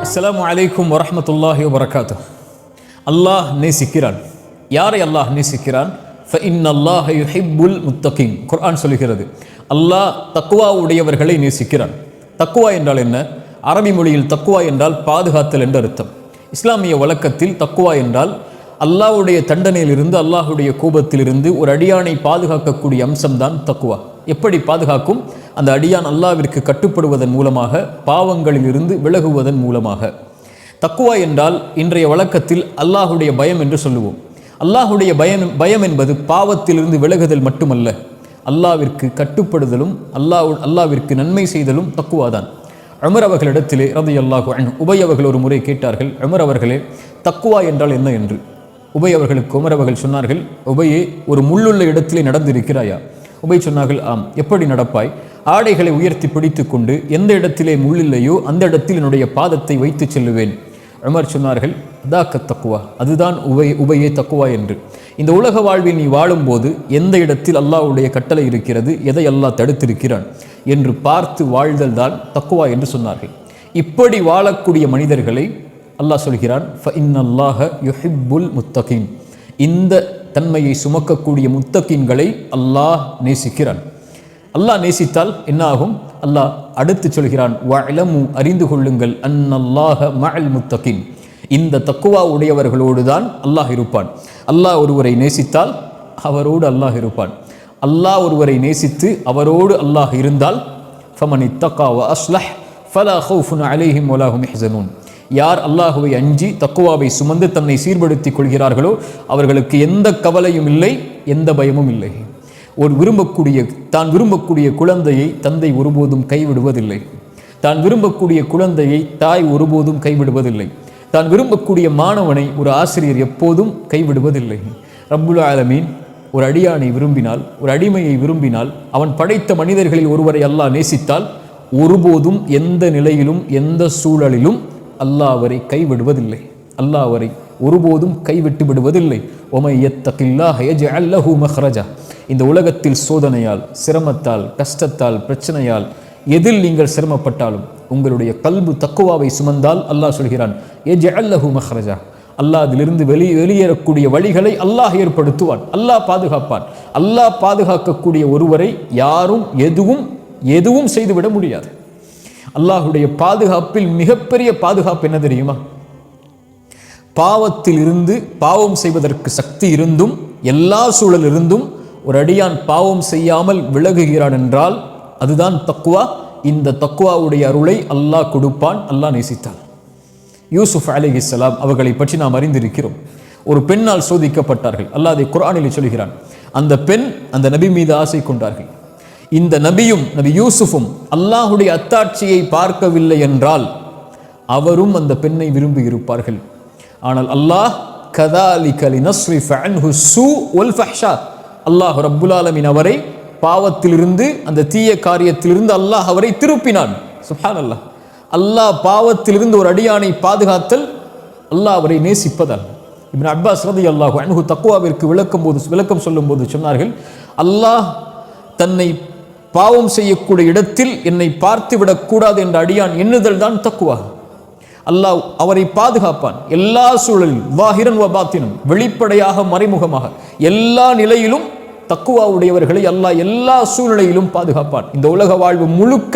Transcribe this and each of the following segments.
அஸ்ஸலாமு அலைக்கும் வரஹ்மத்துல்லாஹி வபரகாத்துஹ். அல்லாஹ் நேசிக்கிறான். யாரை அல்லாஹ் நேசிக்கிறான்? ஃபஇன்னல்லாஹ யுஹிப்புல் முத்தகீன். குர்ஆன் சொல்கிறது அல்லாஹ் தக்வா உடையவர்களை நேசிக்கிறான். தக்வா என்றால் என்ன? அரபி மொழியில் தக்வா என்றால் பாதுகாத்தல் என்று அர்த்தம். இஸ்லாமிய வழக்கத்தில் தக்வா என்றால் அல்லாஹ்வுடைய தண்டனையிலிருந்து, அல்லாஹ்வுடைய கோபத்திலிருந்து ஒரு அடியானை பாதுகாக்கக்கூடிய அம்சம்தான் தக்வா. எப்படி பாதுகாக்கும்? அந்த அடியான் அல்லாஹ்விற்கு கட்டுப்படுவதன் மூலமாக, பாவங்களில் இருந்து விலகுவதன் மூலமாக. தக்வா என்றால் இன்றைய வழக்கத்தில் அல்லாஹ்வுடைய பயம் என்று சொல்லுவோம். அல்லாஹ்வுடைய பயம் என்பது பாவத்திலிருந்து விலகுதல் மட்டுமல்ல, அல்லாஹ்விற்கு கட்டுப்படுதலும் அல்லாஹ்விற்கு நன்மை செய்தலும் தக்வா தான். உமர் அவர்களிடத்திலே ரலியல்லாஹு அன்ஹு உபய் அவர்கள் ஒரு முறை கேட்டார்கள், உமர் அவர்களே, தக்வா என்றால் என்ன என்று. உபய் அவர்களுக்கு உமர் அவர்கள் சொன்னார்கள், உபையே, ஒரு முள்ளுள்ள இடத்திலே நடந்திருக்கிறாயா? உபய் சொன்னார்கள், ஆம். எப்படி நடப்பாய்? ஆடைகளை உயர்த்தி பிடித்து கொண்டு எந்த இடத்திலே முள்ளில்லையோ அந்த இடத்தில் என்னுடைய பாதத்தை வைத்து செல்லுவேன். உமர் சொன்னார்கள், அதாக்க தக்குவா, அதுதான் உபையே தக்குவா என்று. இந்த உலக வாழ்வில் நீ வாழும்போது எந்த இடத்தில் அல்லாஹ்வுடைய கட்டளை இருக்கிறது, எதை அல்லாஹ் தடுத்திருக்கிறான் என்று பார்த்து வாழ்தல் தான் தக்குவா என்று சொன்னார்கள். இப்படி வாழக்கூடிய மனிதர்களை அல்லாஹ் சொல்கிறான், ஃபஇன்னல்லாஹ யுஹிப்புல் முத்தகீன். இந்த தன்மையை சுமக்கக்கூடிய முத்தகீன்களை அல்லாஹ் நேசிக்கிறான். அல்லாஹ் நேசித்தால் என்ன ஆகும்? அல்லாஹ் அடுத்து சொல்கிறான், வஅலமு, அறிந்து கொள்ளுங்கள், அன்னல்லாஹ மஅல் முத்தகீன். இந்த தக்குவா உடையவர்களோடு தான் அல்லாஹ் இருப்பான். அல்லாஹ் ஒருவரை நேசித்தால் அவரோடு அல்லாஹ் இருப்பான். அல்லாஹ் ஒருவரை நேசித்து அவரோடு அல்லாஹ் இருந்தால், ஃபமன் இத்தகா வ அஸ்லஹ் ஃபலா ஹௌஃபுன் அலைஹிம் வலா ஹும் யஹ்ஸனூன். யார் அல்லாஹுவை அஞ்சி தக்குவாவை சுமந்து தன்னை சீர்படுத்திக் கொள்கிறார்களோ அவர்களுக்கு எந்த கவலையும் இல்லை, எந்த பயமும் இல்லை. தான் விரும்பக்கூடிய குழந்தையை தந்தை ஒருபோதும் கைவிடுவதில்லை. தான் விரும்பக்கூடிய குழந்தையை தாய் ஒருபோதும் கைவிடுவதில்லை. தான் விரும்பக்கூடிய மாணவனை ஒரு ஆசிரியர் எப்போதும் கைவிடுவதில்லை. ரப்புல் ஆலமீன் ஒரு அடியானை விரும்பினால், ஒரு அடிமையை விரும்பினால், அவன் படைத்த மனிதர்களில் ஒருவரை அல்லாஹ் நேசித்தால் ஒருபோதும் எந்த நிலையிலும் எந்த சூழலிலும் அல்லாஹ் அவரை கைவிடுவதில்லை. அல்லாஹ் அவரை ஒருபோதும் கைவிட்டு விடுவதில்லை. ஒமை யத்தகில்லாஹ யஜ்அல் லஹு மக்ரஜா. இந்த உலகத்தில் சோதனையால், சிரமத்தால், கஷ்டத்தால், பிரச்சனையால் எதில் நீங்கள் சிரமப்பட்டாலும் உங்களுடைய கல்பு தக்குவாவை சுமந்தால் அல்லாஹ் சொல்கிறான், யஜ்அல் லஹு மக்ரஜா. அல்லாஹ் அதிலிருந்து வெளியேறக்கூடிய வழிகளை அல்லாஹ் ஏற்படுத்துவான். அல்லாஹ் பாதுகாப்பான். அல்லாஹ் பாதுகாக்கக்கூடிய ஒருவரை யாரும் எதுவும் செய்துவிட முடியாது. அல்லாஹுடைய பாதுகாப்பில் மிகப்பெரிய பாதுகாப்பு என்ன தெரியுமா? பாவத்தில் இருந்து, பாவம் செய்வதற்கு சக்தி இருந்தும், எல்லா சூழல் இருந்தும் ஒரு அடியான் பாவம் செய்யாமல் விலகுகிறான் என்றால் அதுதான் தக்குவா. இந்த தக்குவாவுடைய அருளை அல்லாஹ் கொடுப்பான், அல்லாஹ் நேசித்தான். யூசுப் அலைஹிஸ்ஸலாம் அவர்களை பற்றி நாம் அறிந்திருக்கிறோம். ஒரு பெண்ணால் சோதிக்கப்பட்டார்கள். அல்லாஹ் அதை குர்ஆனில் சொல்கிறான். அந்த பெண் அந்த நபி மீது ஆசை கொண்டார்கள். இந்த நபியும் நபி யூசுஃபும் அல்லாஹுடைய அத்தாட்சியை பார்க்கவில்லை என்றால் அவரும் அந்த பெண்ணை விரும்பி இருப்பார்கள். ஆனால் அல்லாஹ் கதாலிக லினஸ்ரிஃப அன்ஹு ஸூ வல் ஃபஹ்ஷா, அல்லாஹ் ரப்புல் ஆலமீன் அவரை பாவத்திலிருந்து, அந்த தீய காரியத்திலிருந்து அல்லாஹ் அவரை திருப்பினான். சுப்ஹானல்லாஹ். அல்லாஹ் பாவத்திலிருந்து ஒரு அடியானை பாதுகாத்தல் அல்லாஹ் அவரை நேசிப்பதால். இப்னு அப்பாஸ் ரலியல்லாஹு அன்ஹு தக்வாவிற்கு விளக்கம் சொல்லும்போது சொன்னார்கள், அல்லாஹ் தன்னை பாவம் செய்யக்கூடிய இடத்தில் என்னை பார்த்து விடக்கூடாது என்ற அடியான் எண்ணுதல் தான் தக்குவா. அல்லாஹ் அவரை பாதுகாப்பான் எல்லா சூழலிலும், வாஹிரன் வ பாத்தினன், வெளிப்படையாக மறைமுகமாக எல்லா நிலையிலும் தக்குவா உடையவர்களை அல்லாஹ் எல்லா சூழ்நிலையிலும் பாதுகாப்பான். இந்த உலக வாழ்வு முழுக்க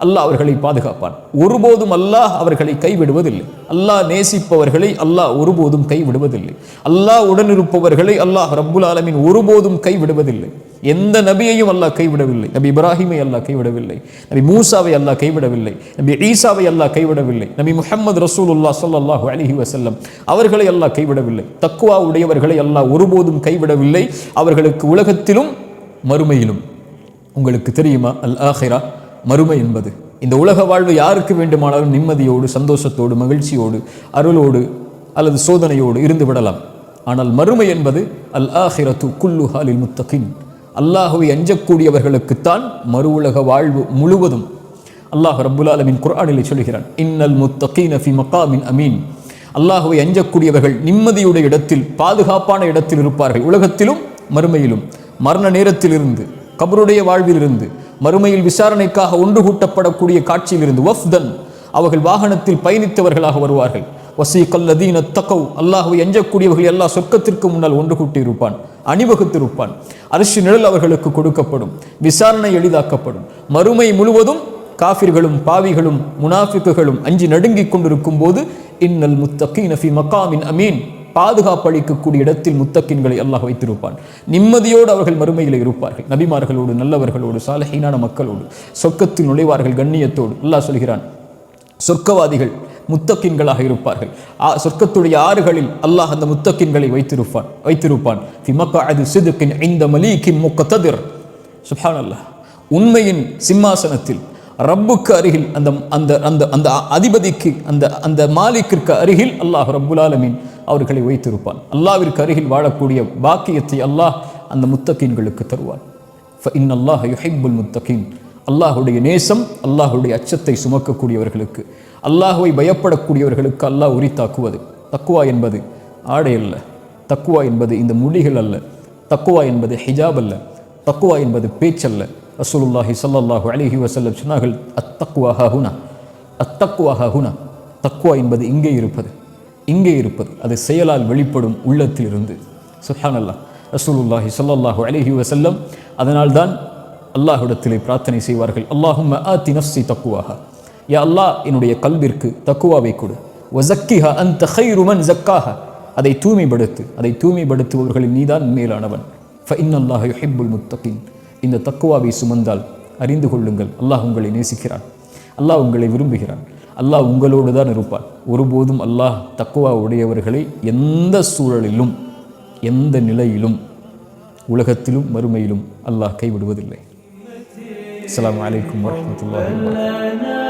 அல்லாஹ் அவர்களை பாதுகாப்பான். ஒருபோதும் அல்லாஹ் அவர்களை கைவிடுவதில்லை. அல்லாஹ் நேசிப்பவர்களை அல்லாஹ் ஒருபோதும் கைவிடுவதில்லை. அல்லாஹ் உடனிருப்பவர்களை அல்லாஹ் ரப்புல் ஆலமீன் ஒருபோதும் கைவிடுவதில்லை. எந்த நபியையும் அல்லாஹ் கைவிடவில்லை. நபி இப்ராஹிமை அல்லாஹ் கைவிடவில்லை. நபி மூசாவை அல்லாஹ் கைவிடவில்லை. நபி ஈசாவை அல்லாஹ் கைவிடவில்லை. நபி முஹம்மது ரசூலுல்லாஹ் ஸல்லல்லாஹு அலைஹி வஸல்லம் அவர்களை அல்லாஹ் கைவிடவில்லை. தக்வா உடையவர்களை அல்லாஹ் ஒருபோதும் கைவிடவில்லை. அவர்களுக்கு உலகத்திலும் மறுமையிலும். உங்களுக்கு தெரியுமா, அல் ஆஹிரா, மறுமை என்பது, இந்த உலக வாழ்வு யாருக்கு வேண்டுமானாலும் நிம்மதியோடு, சந்தோஷத்தோடு, மகிழ்ச்சியோடு, அருளோடு அல்லது சோதனையோடு இருந்து விடலாம். ஆனால் மறுமை என்பது அல் ஆஹிரத்து குல்லுஹா லில் முத்தகீன், அல்லாஹுவை அஞ்சக்கூடியவர்களுக்குத்தான் மறு உலக வாழ்வு முழுவதும். அல்லாஹ் ரப்புல் ஆலமீன் குர்ஆனிலே சொல்கிறான், இன்னல் முத்தகீன ஃபி மகாமின் அமீன். அல்லாஹுவை அஞ்சக்கூடியவர்கள் நிம்மதியுடைய இடத்தில், பாதுகாப்பான இடத்தில் இருப்பார்கள். உலகத்திலும் மறுமையிலும். மரண நேரத்திலிருந்து, கபருடைய வாழ்விலிருந்து, மறுமையில் விசாரணைக்காக ஒன்று கூட்டப்படக்கூடிய காட்சியில் இருந்து வஃப்தன், அவர்கள் வாகனத்தில் பயணித்தவர்களாக வருவார்கள். வசீகல்லதீன தகவ், அல்லாஹ்வை அஞ்சக்கூடியவர்கள் அல்லாஹ் சொர்க்கத்திற்கு முன்னால் ஒன்று கூட்டியிருப்பான், அணிவகுத்திருப்பான். அரிசி நிழல் அவர்களுக்கு கொடுக்கப்படும், விசாரணை எளிதாக்கப்படும். மறுமை முழுவதும் காஃபிர்களும் பாவிகளும் முனாஃபிக்குகளும் அஞ்சி நடுங்கிக் கொண்டிருக்கும் போது இன்னல் முத்தகீன ஃபீ மகாமின் அமீன், பாதுகாப்பு அளிக்கக்கூடிய இடத்தில் முத்தக்கின்களை அல்லாஹ் வைத்திருப்பான். நிம்மதியோடு அவர்கள் மறுமையில் இருப்பார்கள். நபிமார்களோடு, நல்லவர்களோடு, சாலிஹீனான மக்களோடு சொர்க்கத்தில் நுழைவார்கள் கண்ணியத்தோடு. அல்லாஹ் சொல்கிறான், சொர்க்கவாதிகள் முத்தக்கின்களாக இருப்பார்கள். சொர்க்கத்துடைய ஆறுகளில் அல்லாஹ் அந்த முத்தக்கின்களை வைத்திருப்பான். ஃபி மக்அதி சித்கின் இன்த மலீகின் முக்ததிர். சுப்ஹானல்லாஹ், உண்மையின் சிம்மாசனத்தில் ரப்புக்கு அருகில், அந்த அந்த அந்த அந்த அதிபதிக்கு, அந்த அந்த மாலிக்கிற்கு அருகில் அல்லாஹ் ரப்புல் ஆலமீன் அவர்களை வைத்திருப்பான். அல்லாஹ்விற்கு அருகில் வாழக்கூடிய பாக்கியத்தை அல்லாஹ் அந்த முத்தகீன்களுக்கு தருவான். ஃபஇன்னல்லாஹ யுஹிப்புல் முத்தகீன், அல்லாஹுடைய நேசம், அல்லாஹுடைய அச்சத்தை சுமக்கக்கூடியவர்களுக்கு, அல்லாஹுவை பயப்படக்கூடியவர்களுக்கு அல்லாஹ் உரித்தாக்குவது. தக்குவா என்பது ஆடை அல்ல, தக்குவா என்பது இந்த மொழிகள் அல்ல, தக்குவா என்பது ஹிஜாப் அல்ல, தக்குவா என்பது பேச்சல்ல. ரசூலுல்லாஹி ஸல்லல்லாஹு அலைஹி வஸல்லம் சொன்னார்கள், அத்தக்வா ஹுனா, அத்தக்வா ஹுனா, தக்குவா என்பது இங்கே இருப்பது, அது செயலால் வெளிப்படும் உள்ளத்தில் இருந்து. சுப்ஹானல்லாஹ், ரசூலுல்லாஹி ஸல்லல்லாஹு அலைஹி வஸல்லம் அதனால்தான் அல்லாஹ்விடத்திலே பிரார்த்தனை செய்வார்கள், அல்லாஹும்ம ஆதி நஃப்ஸி தக்வாஹா, யா அல்லாஹ் என்னுடைய கல்விற்கு தக்குவாவை கொடு. வஸக்கிஹா அன்த கைரு மன் ஸக்காஹா, அதை தூய்மைப்படுத்துபவர்களில் நீதான் மேலானவன். ஃபஇன்னல்லாஹ யுஹிப்புல் முத்தகீன், இந்த தக்குவாவை சுமந்தால் அறிந்து கொள்ளுங்கள், அல்லாஹ் உங்களை நேசிக்கிறான், அல்லாஹ் உங்களை விரும்புகிறான், அல்லாஹ் உங்களோடு தான் இருப்பான். ஒருபோதும் அல்லாஹ் தக்குவா உடையவர்களை எந்த சூழலிலும், எந்த நிலையிலும், உலகத்திலும் மறுமையிலும் அல்லாஹ் கைவிடுவதில்லை. அஸ்ஸலாமு அலைக்கும் வரஹ்மத்துல்லாஹி வபரகாத்துஹு.